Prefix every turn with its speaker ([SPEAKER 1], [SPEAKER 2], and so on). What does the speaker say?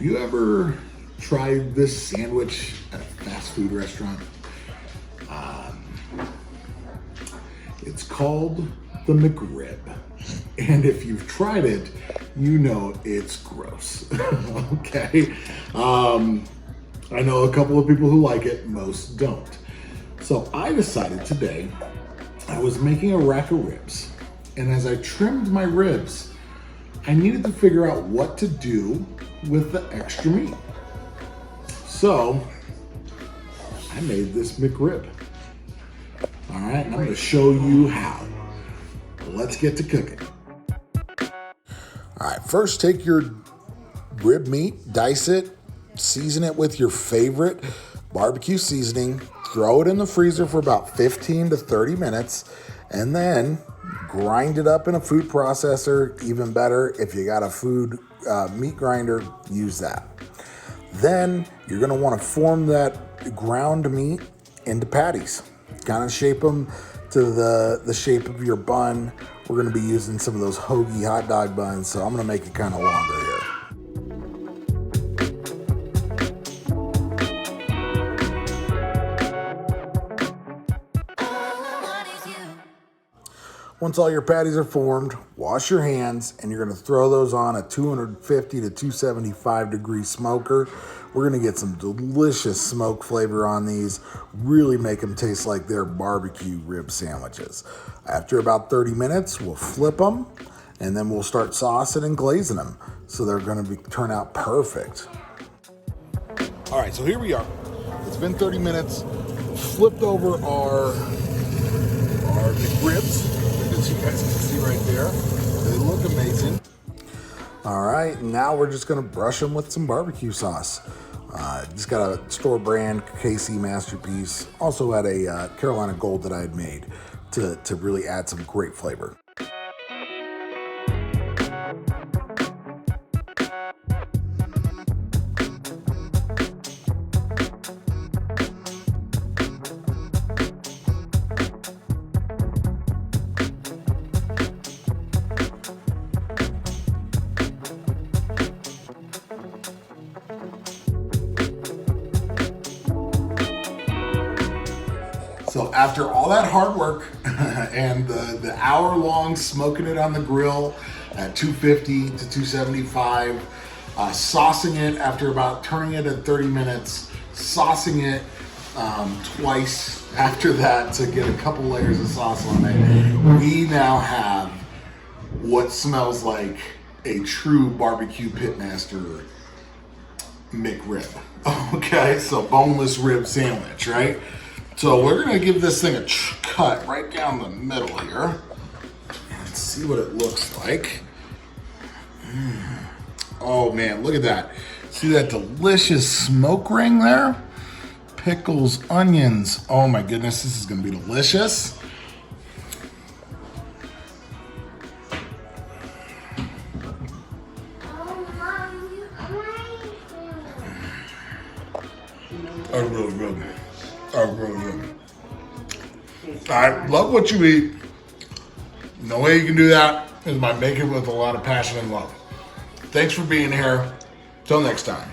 [SPEAKER 1] you ever tried this sandwich at a fast food restaurant? It's called the McRib. And if you've tried it, you know it's gross. Okay. I know a couple of people who like it, most don't. So I decided today I was making a rack of ribs. And as I trimmed my ribs, I needed to figure out what to do with the extra meat. So I made this McRib. All right, and I'm gonna show you how. Let's get to cooking. All right, first take your rib meat, dice it, season it with your favorite barbecue seasoning, throw it in the freezer for about 15 to 30 minutes, and then grind it up in a food processor. Even better, if you got a food meat grinder, use that. Then you're gonna wanna form that ground meat into patties. Kind of shape them to the shape of your bun. We're gonna be using some of those hoagie hot dog buns, so I'm gonna make it kind of longer here. Once all your patties are formed, wash your hands, and you're gonna throw those on a 250 to 275 degree smoker. We're gonna get some delicious smoke flavor on these, really make them taste like they're barbecue rib sandwiches. After about 30 minutes, we'll flip them, and then we'll start saucing and glazing them. So they're gonna turn out perfect. All right, so here we are. It's been 30 minutes. Flipped over our ribs. As you guys can see right there, they look amazing. All right, now we're just gonna brush them with some barbecue sauce. Just got a store brand KC Masterpiece. Also had a Carolina Gold that I had made to really add some great flavor. So after all that hard work and the hour-long smoking it on the grill at 250 to 275, saucing it after about turning it at 30 minutes, saucing it twice after that to get a couple layers of sauce on it, we now have what smells like a true barbecue pitmaster McRib. Okay, so boneless rib sandwich, right? So we're gonna give this thing a cut right down the middle here and see what it looks like. Oh man, look at that. See that delicious smoke ring there? Pickles, onions. Oh my goodness, this is gonna be delicious. Oh, really good. Oh, really good. I love what you eat. The way you can do that is by making it with a lot of passion and love. Thanks for being here. Till next time.